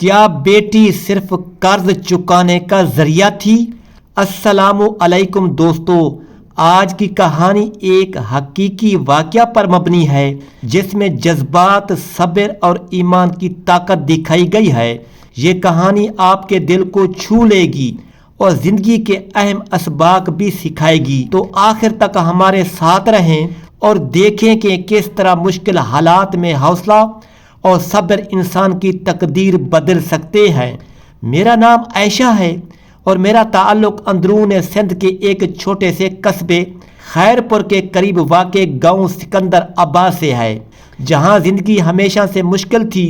کیا بیٹی صرف قرض چکانے کا ذریعہ تھی؟ السلام علیکم دوستو، آج کی کہانی ایک حقیقی واقعہ پر مبنی ہے جس میں جذبات، صبر اور ایمان کی طاقت دکھائی گئی ہے۔ یہ کہانی آپ کے دل کو چھو لے گی اور زندگی کے اہم اسباق بھی سکھائے گی۔ تو آخر تک ہمارے ساتھ رہیں اور دیکھیں کہ کس طرح مشکل حالات میں حوصلہ اور صبر انسان کی تقدیر بدل سکتے ہیں۔ میرا نام عائشہ ہے اور میرا تعلق اندرون سندھ کے ایک چھوٹے سے قصبے خیرپور کے قریب واقع گاؤں سکندر آباد سے ہے، جہاں زندگی ہمیشہ سے مشکل تھی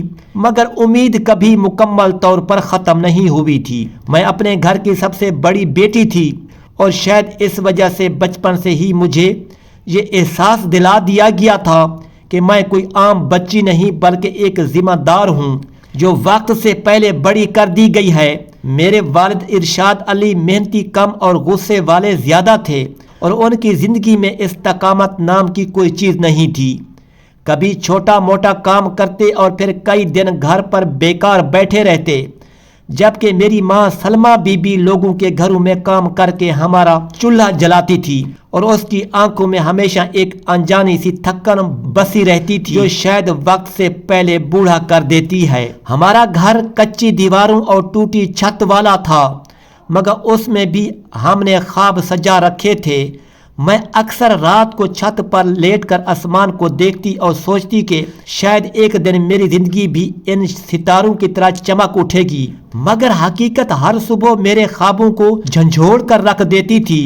مگر امید کبھی مکمل طور پر ختم نہیں ہوئی تھی۔ میں اپنے گھر کی سب سے بڑی بیٹی تھی اور شاید اس وجہ سے بچپن سے ہی مجھے یہ احساس دلا دیا گیا تھا کہ میں کوئی عام بچی نہیں بلکہ ایک ذمہ دار ہوں جو وقت سے پہلے بڑی کر دی گئی ہے۔ میرے والد ارشاد علی محنتی کم اور غصے والے زیادہ تھے اور ان کی زندگی میں استقامت نام کی کوئی چیز نہیں تھی۔ کبھی چھوٹا موٹا کام کرتے اور پھر کئی دن گھر پر بیکار بیٹھے رہتے، جبکہ میری ماں سلمہ بی بی لوگوں کے گھروں میں کام کر کے ہمارا چولہا جلاتی تھی اور اس کی آنکھوں میں ہمیشہ ایک انجانی سی تھکن بسی رہتی تھی جو شاید وقت سے پہلے بوڑھا کر دیتی ہے۔ ہمارا گھر کچی دیواروں اور ٹوٹی چھت والا تھا مگر اس میں بھی ہم نے خواب سجا رکھے تھے۔ میں اکثر رات کو چھت پر لیٹ کر آسمان کو دیکھتی اور سوچتی کہ شاید ایک دن میری زندگی بھی ان ستاروں کی طرح چمک اٹھے گی، مگر حقیقت ہر صبح میرے خوابوں کو جھنجھوڑ کر رکھ دیتی تھی۔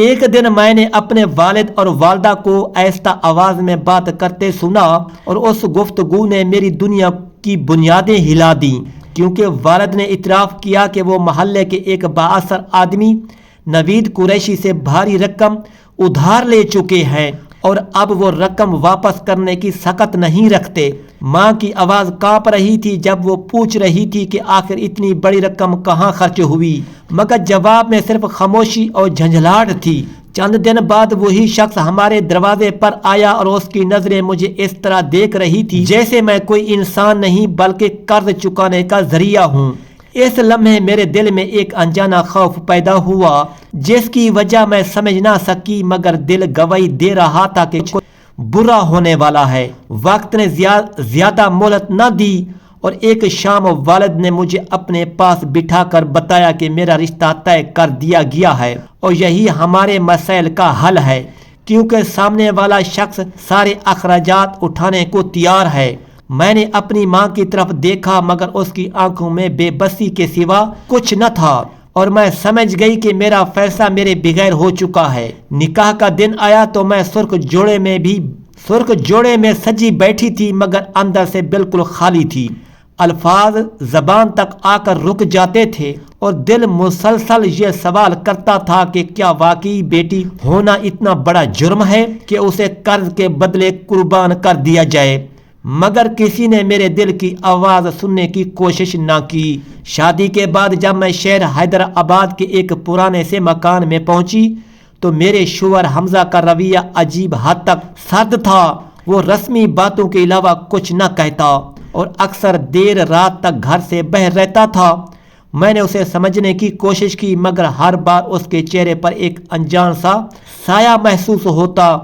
ایک دن میں نے اپنے والد اور والدہ کو آہستہ آواز میں بات کرتے سنا اور اس گفتگو نے میری دنیا کی بنیادیں ہلا دیں، کیونکہ والد نے اعتراف کیا کہ وہ محلے کے ایک بااثر آدمی نوید قریشی سے بھاری رقم ادھار لے چکے ہیں اور اب وہ رقم واپس کرنے کی سخت نہیں رکھتے۔ ماں کی آواز کانپ رہی تھی جب وہ پوچھ رہی تھی کہ آخر اتنی بڑی رقم کہاں خرچ ہوئی، مگر جواب میں صرف خاموشی اور جھنجھلاہٹ تھی۔ چند دن بعد وہی شخص ہمارے دروازے پر آیا اور اس کی نظریں مجھے اس طرح دیکھ رہی تھی جیسے میں کوئی انسان نہیں بلکہ قرض چکانے کا ذریعہ ہوں۔ اس لمحے میرے دل میں ایک انجانا خوف پیدا ہوا جس کی وجہ میں سمجھ نہ سکی، مگر دل گواہی دے رہا تھا کہ کچھ برا ہونے والا ہے۔ وقت نے زیادہ مہلت نہ دی اور ایک شام والد نے مجھے اپنے پاس بٹھا کر بتایا کہ میرا رشتہ طے کر دیا گیا ہے اور یہی ہمارے مسائل کا حل ہے، کیونکہ سامنے والا شخص سارے اخراجات اٹھانے کو تیار ہے۔ میں نے اپنی ماں کی طرف دیکھا مگر اس کی آنکھوں میں بے بسی کے سوا کچھ نہ تھا اور میں سمجھ گئی کہ میرا فیصلہ میرے بغیر ہو چکا ہے۔ نکاح کا دن آیا تو میں سرخ جوڑے میں سجی بیٹھی تھی مگر اندر سے بالکل خالی تھی۔ الفاظ زبان تک آ کر رک جاتے تھے اور دل مسلسل یہ سوال کرتا تھا کہ کیا واقعی بیٹی ہونا اتنا بڑا جرم ہے کہ اسے قرض کے بدلے قربان کر دیا جائے، مگر کسی نے میرے دل کی آواز سننے کی کوشش نہ کی۔ شادی کے بعد جب میں شہر حیدرآباد کے ایک پرانے سے مکان میں پہنچی تو میرے شوہر حمزہ کا رویہ عجیب حد تک سرد تھا۔ وہ رسمی باتوں کے علاوہ کچھ نہ کہتا اور اکثر دیر رات تک گھر سے باہر رہتا تھا۔ میں نے اسے سمجھنے کی کوشش کی مگر ہر بار اس کے چہرے پر ایک انجان سا سایہ محسوس ہوتا،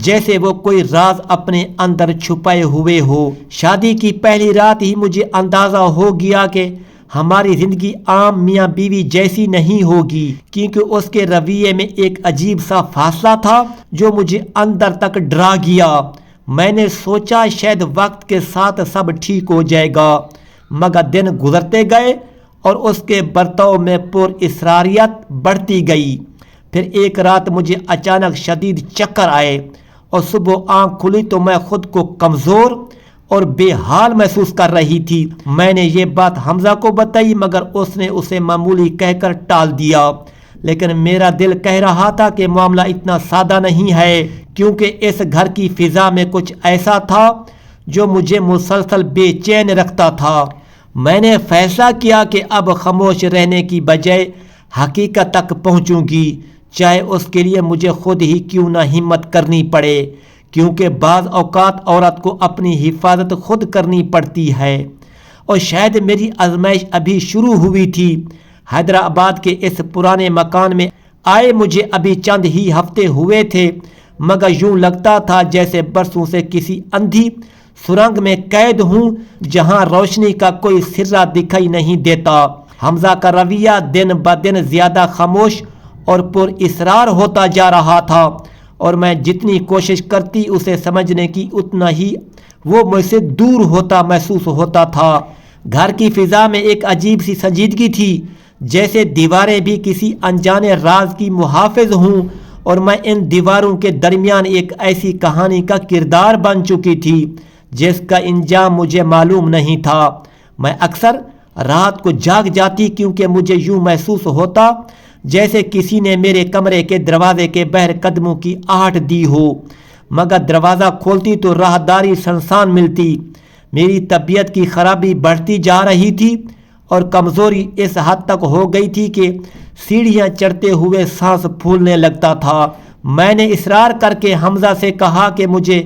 جیسے وہ کوئی راز اپنے اندر چھپائے ہوئے ہو۔ شادی کی پہلی رات ہی مجھے اندازہ ہو گیا کہ ہماری زندگی عام میاں بیوی جیسی نہیں ہوگی، کیونکہ اس کے رویے میں ایک عجیب سا فاصلہ تھا جو مجھے اندر تک ڈرا گیا۔ میں نے سوچا شاید وقت کے ساتھ سب ٹھیک ہو جائے گا، مگر دن گزرتے گئے اور اس کے برتاؤ میں پر اصراریت بڑھتی گئی۔ پھر ایک رات مجھے اچانک شدید چکر آئے اور صبح آنکھ کھلی تو میں خود کو کمزور اور بے حال محسوس کر رہی تھی۔ میں نے یہ بات حمزہ کو بتائی مگر اس نے اسے معمولی کہہ کر ٹال دیا، لیکن میرا دل کہہ رہا تھا کہ معاملہ اتنا سادہ نہیں ہے، کیونکہ اس گھر کی فضا میں کچھ ایسا تھا جو مجھے مسلسل بے چین رکھتا تھا۔ میں نے فیصلہ کیا کہ اب خاموش رہنے کی بجائے حقیقت تک پہنچوں گی، چاہے اس کے لیے مجھے خود ہی کیوں نہ ہمت کرنی پڑے، کیونکہ بعض اوقات عورت کو اپنی حفاظت خود کرنی پڑتی ہے۔ اور شاید میری آزمائش ابھی شروع ہوئی تھی۔ حیدرآباد کے اس پرانے مکان میں آئے مجھے ابھی چند ہی ہفتے ہوئے تھے، مگر یوں لگتا تھا جیسے برسوں سے کسی اندھی سرنگ میں قید ہوں جہاں روشنی کا کوئی سرہ دکھائی نہیں دیتا۔ حمزہ کا رویہ دن بدن زیادہ خاموش اور پر اصرار ہوتا جا رہا تھا، اور میں جتنی کوشش کرتی اسے سمجھنے کی اتنا ہی وہ مجھ سے دور ہوتا محسوس ہوتا تھا۔ گھر کی فضا میں ایک عجیب سی سنجیدگی تھی، جیسے دیواریں بھی کسی انجانے راز کی محافظ ہوں، اور میں ان دیواروں کے درمیان ایک ایسی کہانی کا کردار بن چکی تھی جس کا انجام مجھے معلوم نہیں تھا۔ میں اکثر رات کو جاگ جاتی کیونکہ مجھے یوں محسوس ہوتا جیسے کسی نے میرے کمرے کے دروازے کے بہر قدموں کی آہٹ دی ہو، مگر دروازہ کھولتی تو راہداری سنسان ملتی۔ میری طبیعت کی خرابی بڑھتی جا رہی تھی اور کمزوری اس حد تک ہو گئی تھی کہ سیڑھیاں چڑھتے ہوئے سانس پھولنے لگتا تھا۔ میں نے اصرار کر کے حمزہ سے کہا کہ مجھے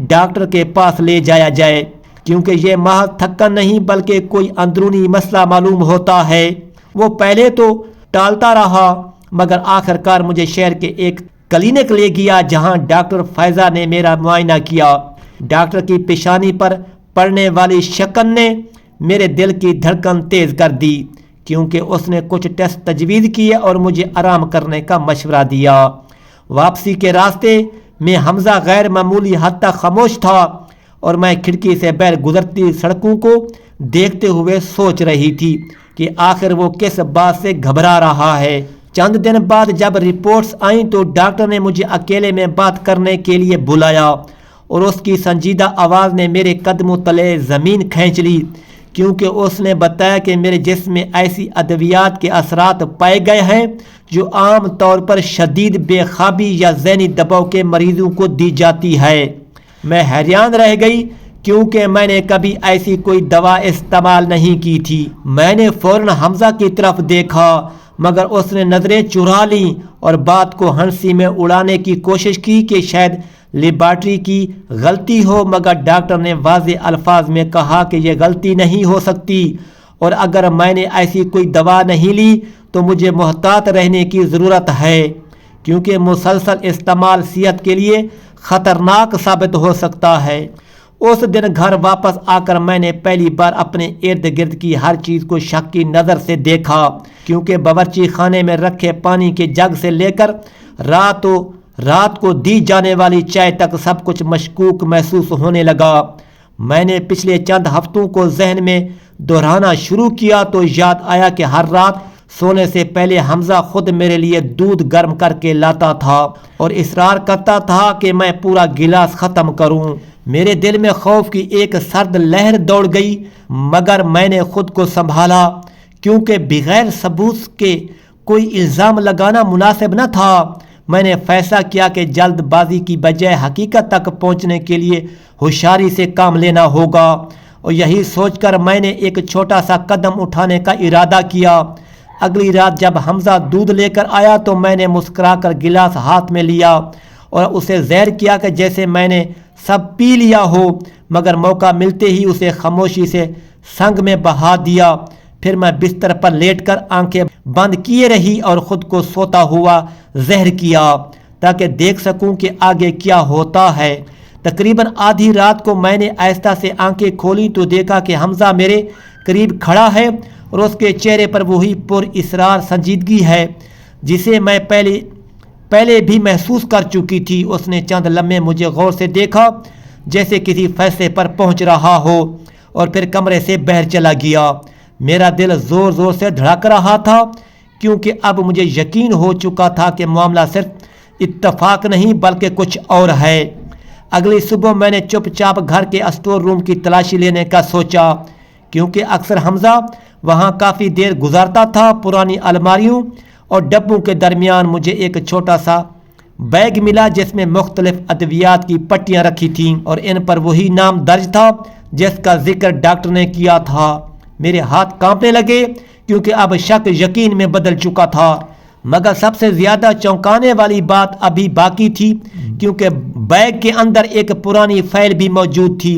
ڈاکٹر کے پاس لے جایا جائے، کیونکہ یہ محض تھکن نہیں بلکہ کوئی اندرونی مسئلہ معلوم ہوتا ہے۔ وہ پہلے تو ٹالتا رہا، مگر آخر کار مجھے شہر کے ایک کلینک لے گیا جہاں ڈاکٹر فائزہ نے میرا معائنہ کیا۔ ڈاکٹر کی پیشانی پر پڑنے والی شکن نے میرے دل کی دھڑکن تیز کر دی، کیونکہ اس نے کچھ ٹیسٹ تجویز کیے اور مجھے آرام کرنے کا مشورہ دیا۔ واپسی کے راستے میں حمزہ غیر معمولی حد تک خاموش تھا، اور میں کھڑکی سے باہر گزرتی سڑکوں کو دیکھتے ہوئے سوچ رہی تھی کہ آخر وہ کس بات سے گھبرا رہا ہے۔ چند دن بعد جب رپورٹس آئیں تو ڈاکٹر نے مجھے اکیلے میں بات کرنے کے لیے بلایا، اور اس کی سنجیدہ آواز نے میرے قدموں تلے زمین کھینچ لی، کیونکہ اس نے بتایا کہ میرے جسم میں ایسی ادویات کے اثرات پائے گئے ہیں جو عام طور پر شدید بے خوابی یا ذہنی دباؤ کے مریضوں کو دی جاتی ہے۔ میں حیران رہ گئی کیونکہ میں نے کبھی ایسی کوئی دوا استعمال نہیں کی تھی۔ میں نے فوراً حمزہ کی طرف دیکھا، مگر اس نے نظریں چرا لیں اور بات کو ہنسی میں اڑانے کی کوشش کی کہ شاید لیبارٹری کی غلطی ہو، مگر ڈاکٹر نے واضح الفاظ میں کہا کہ یہ غلطی نہیں ہو سکتی، اور اگر میں نے ایسی کوئی دوا نہیں لی تو مجھے محتاط رہنے کی ضرورت ہے، کیونکہ مسلسل استعمال صحت کے لیے خطرناک ثابت ہو سکتا ہے۔ اس دن گھر واپس آ کر میں نے پہلی بار اپنے ارد گرد کی ہر چیز کو شک کی نظر سے دیکھا، کیونکہ باورچی خانے میں رکھے پانی کے جگ سے لے کر رات کو دی جانے والی چائے تک سب کچھ مشکوک محسوس ہونے لگا۔ میں نے پچھلے چند ہفتوں کو ذہن میں دہرانا شروع کیا تو یاد آیا کہ ہر رات سونے سے پہلے حمزہ خود میرے لیے دودھ گرم کر کے لاتا تھا اور اصرار کرتا تھا کہ میں پورا گلاس ختم کروں۔ میرے دل میں خوف کی ایک سرد لہر دوڑ گئی، مگر میں نے خود کو سنبھالا، کیونکہ بغیر ثبوت کے کوئی الزام لگانا مناسب نہ تھا۔ میں نے فیصلہ کیا کہ جلد بازی کی بجائے حقیقت تک پہنچنے کے لیے ہوشیاری سے کام لینا ہوگا، اور یہی سوچ کر میں نے ایک چھوٹا سا قدم اٹھانے کا ارادہ کیا۔ اگلی رات جب حمزہ دودھ لے کر آیا تو میں نے مسکرا کر گلاس ہاتھ میں لیا اور اسے زہر کیا کہ جیسے میں نے سب پی لیا ہو، مگر موقع ملتے ہی اسے خاموشی سے سنگ میں بہا دیا۔ پھر میں بستر پر لیٹ کر آنکھیں بند کیے رہی اور خود کو سوتا ہوا زہر کیا تاکہ دیکھ سکوں کہ آگے کیا ہوتا ہے۔ تقریباً آدھی رات کو میں نے آہستہ سے آنکھیں کھولی تو دیکھا کہ حمزہ میرے قریب کھڑا ہے اور اس کے چہرے پر وہی پر اصرار سنجیدگی ہے جسے میں پہلے بھی محسوس کر چکی تھی۔ اس نے چند لمحے مجھے غور سے دیکھا جیسے کسی فیصلے پر پہنچ رہا ہو، اور پھر کمرے سے باہر چلا گیا۔ میرا دل زور زور سے دھڑک رہا تھا، کیونکہ اب مجھے یقین ہو چکا تھا کہ معاملہ صرف اتفاق نہیں بلکہ کچھ اور ہے۔ اگلی صبح میں نے چپ چاپ گھر کے اسٹور روم کی تلاشی لینے کا سوچا، کیونکہ اکثر حمزہ وہاں کافی دیر گزارتا تھا۔ پرانی الماریوں اور ڈبوں کے درمیان مجھے ایک چھوٹا سا بیگ ملا جس میں مختلف ادویات کی پٹیاں رکھی تھیں، اور ان پر وہی نام درج تھا جس کا ذکر ڈاکٹر نے کیا تھا۔ میرے ہاتھ کانپنے لگے کیونکہ اب شک یقین میں بدل چکا تھا، مگر سب سے زیادہ چونکانے والی بات ابھی باقی تھی، کیونکہ بیگ کے اندر ایک پرانی فائل بھی موجود تھی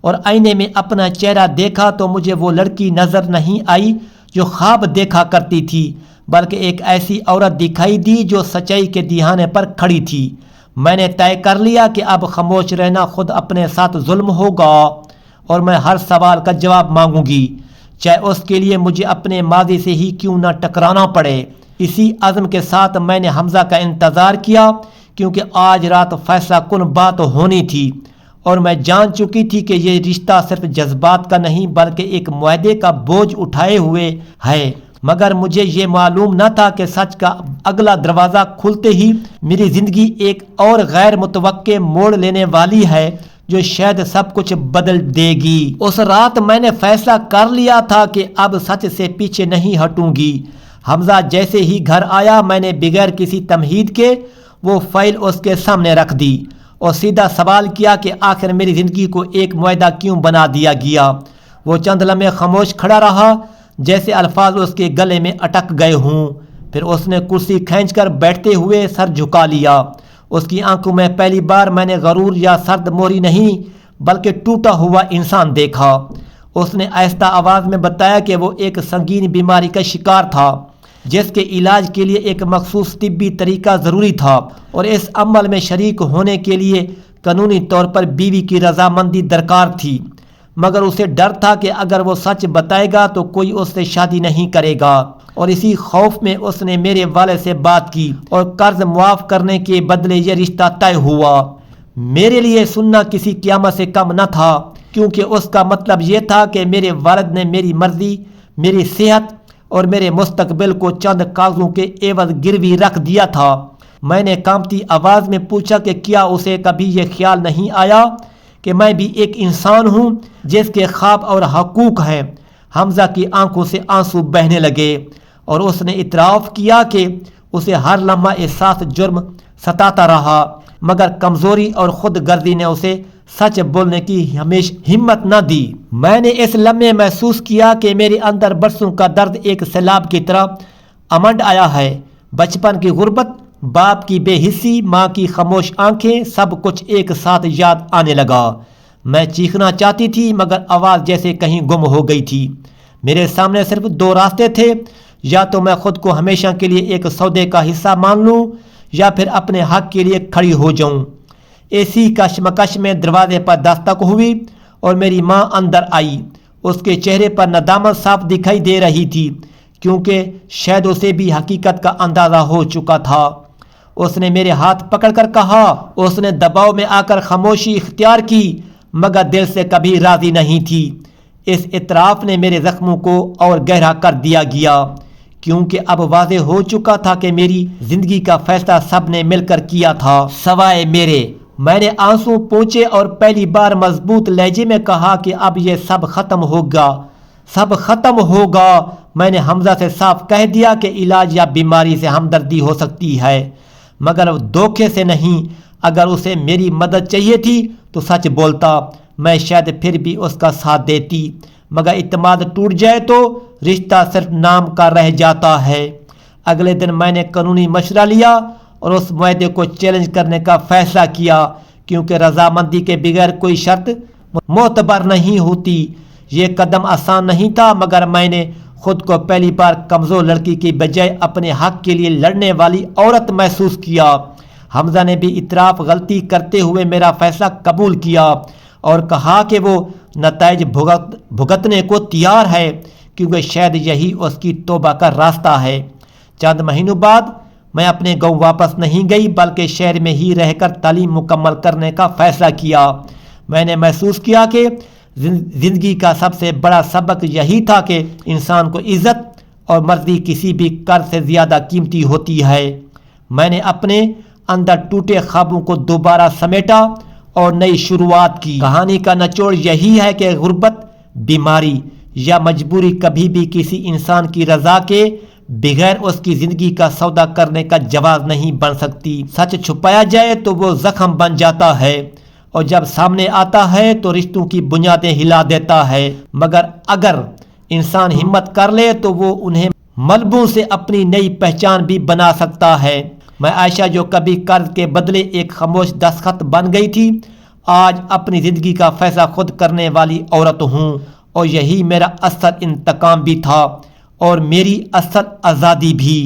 اور آئینے میں اپنا چہرہ دیکھا تو مجھے وہ لڑکی نظر نہیں آئی جو خواب دیکھا کرتی تھی، بلکہ ایک ایسی عورت دکھائی دی جو سچائی کے دہانے پر کھڑی تھی۔ میں نے طے کر لیا کہ اب خاموش رہنا خود اپنے ساتھ ظلم ہوگا اور میں ہر سوال کا جواب مانگوں گی، چاہے اس کے لیے مجھے اپنے ماضی سے ہی کیوں نہ ٹکرانا پڑے۔ اسی عزم کے ساتھ میں نے حمزہ کا انتظار کیا، کیونکہ آج رات فیصلہ کن بات ہونی تھی اور میں جان چکی تھی کہ یہ رشتہ صرف جذبات کا نہیں بلکہ ایک معاہدے کا بوجھ اٹھائے ہوئے ہے۔ مگر مجھے یہ معلوم نہ تھا کہ سچ کا اگلا دروازہ کھلتے ہی میری زندگی ایک اور غیر متوقع موڑ لینے والی ہے جو شاید سب کچھ بدل دے گی۔ اس رات میں نے فیصلہ کر لیا تھا کہ اب سچ سے پیچھے نہیں ہٹوں گی۔ حمزہ جیسے ہی گھر آیا میں نے بغیر کسی تمہید کے وہ فائل اس کے سامنے رکھ دی اور سیدھا سوال کیا کہ آخر میری زندگی کو ایک معاہدہ کیوں بنا دیا گیا۔ وہ چند لمحے خاموش کھڑا رہا، جیسے الفاظ اس کے گلے میں اٹک گئے ہوں۔ پھر اس نے کرسی کھینچ کر بیٹھتے ہوئے سر جھکا لیا۔ اس کی آنکھوں میں پہلی بار میں نے غرور یا سرد موری نہیں بلکہ ٹوٹا ہوا انسان دیکھا۔ اس نے آہستہ آواز میں بتایا کہ وہ ایک سنگین بیماری کا شکار تھا جس کے علاج کے لیے ایک مخصوص طبی طریقہ ضروری تھا اور اس عمل میں شریک ہونے کے لیے قانونی طور پر بیوی کی رضامندی درکار تھی، مگر اسے ڈر تھا کہ اگر وہ سچ بتائے گا تو کوئی اس سے شادی نہیں کرے گا، اور اسی خوف میں اس نے میرے والد سے بات کی اور قرض معاف کرنے کے بدلے یہ رشتہ طے ہوا۔ میرے لیے سننا کسی قیامت سے کم نہ تھا، کیونکہ اس کا مطلب یہ تھا کہ میرے والد نے میری مرضی، میری صحت اور میرے مستقبل کو چند کاغذوں کے عوض گروی رکھ دیا تھا۔ میں نے کانپتی آواز میں پوچھا کہ کیا اسے کبھی یہ خیال نہیں آیا کہ میں بھی ایک انسان ہوں جس کے خواب اور حقوق ہیں؟ حمزہ کی آنکھوں سے آنسو بہنے لگے اور اس نے اعتراف کیا کہ اسے ہر لمحہ احساس جرم ستاتا رہا، مگر کمزوری اور خود غرضی نے اسے سچ بولنے کی ہمیشہ ہمت نہ دی۔ میں نے اس لمحے محسوس کیا کہ میرے اندر برسوں کا درد ایک سیلاب کی طرح امنڈ آیا ہے۔ بچپن کی غربت، باپ کی بے حسی، ماں کی خاموش آنکھیں، سب کچھ ایک ساتھ یاد آنے لگا۔ میں چیخنا چاہتی تھی مگر آواز جیسے کہیں گم ہو گئی تھی۔ میرے سامنے صرف دو راستے تھے، یا تو میں خود کو ہمیشہ کے لیے ایک سودے کا حصہ مان لوں یا پھر اپنے حق کے لیے کھڑی ہو جاؤں۔ اسی کشمکش میں دروازے پر دستک ہوئی اور میری ماں اندر آئی۔ اس کے چہرے پر ندامت صاف دکھائی دے رہی تھی، کیونکہ شاید اسے بھی حقیقت کا اندازہ ہو چکا تھا۔ اس نے میرے ہاتھ پکڑ کر کہا، اس نے دباؤ میں آ کر خاموشی اختیار کی مگر دل سے کبھی راضی نہیں تھی۔ اس اعتراف نے میرے زخموں کو اور گہرا کر دیا گیا، کیونکہ اب واضح ہو چکا تھا کہ میری زندگی کا فیصلہ سب نے مل کر کیا تھا سوائے میرے۔ میں نے آنسو پوچھے اور پہلی بار مضبوط لہجے میں کہا کہ اب یہ سب ختم ہوگا، سب ختم ہوگا۔ میں نے حمزہ سے صاف کہہ دیا کہ علاج یا بیماری سے ہمدردی ہو سکتی ہے مگر دھوکے سے نہیں۔ اگر اسے میری مدد چاہیے تھی تو سچ بولتا، میں شاید پھر بھی اس کا ساتھ دیتی، مگر اعتماد ٹوٹ جائے تو رشتہ صرف نام کا رہ جاتا ہے۔ اگلے دن میں نے قانونی مشورہ لیا اور اس معاہدے کو چیلنج کرنے کا فیصلہ کیا، کیونکہ رضامندی کے بغیر کوئی شرط معتبر نہیں ہوتی۔ یہ قدم آسان نہیں تھا مگر میں نے خود کو پہلی بار کمزور لڑکی کی بجائے اپنے حق کے لیے لڑنے والی عورت محسوس کیا۔ حمزہ نے بھی اعتراف غلطی کرتے ہوئے میرا فیصلہ قبول کیا اور کہا کہ وہ نتائج بھگتنے کو تیار ہے، کیونکہ شاید یہی اس کی توبہ کا راستہ ہے۔ چند مہینوں بعد میں اپنے گاؤں واپس نہیں گئی بلکہ شہر میں ہی رہ کر تعلیم مکمل کرنے کا فیصلہ کیا۔ میں نے محسوس کیا کہ زندگی کا سب سے بڑا سبق یہی تھا کہ انسان کو عزت اور مرضی کسی بھی قرض سے زیادہ قیمتی ہوتی ہے۔ میں نے اپنے اندر ٹوٹے خوابوں کو دوبارہ سمیٹا اور نئی شروعات کی۔ کہانی کا نچوڑ یہی ہے کہ غربت، بیماری یا مجبوری کبھی بھی کسی انسان کی رضا کے بغیر اس کی زندگی کا سودا کرنے کا جواز نہیں بن سکتی۔ سچ چھپایا جائے تو وہ زخم بن جاتا ہے اور جب سامنے آتا ہے تو رشتوں کی بنیادیں ہلا دیتا ہے، مگر اگر انسان ہمت کر لے تو وہ انہیں ملبوں سے اپنی نئی پہچان بھی بنا سکتا ہے۔ میں عائشہ جو کبھی قرض کے بدلے ایک خاموش دستخط بن گئی تھی، آج اپنی زندگی کا فیصلہ خود کرنے والی عورت ہوں، اور یہی میرا اصل انتقام بھی تھا اور میری اصل آزادی بھی۔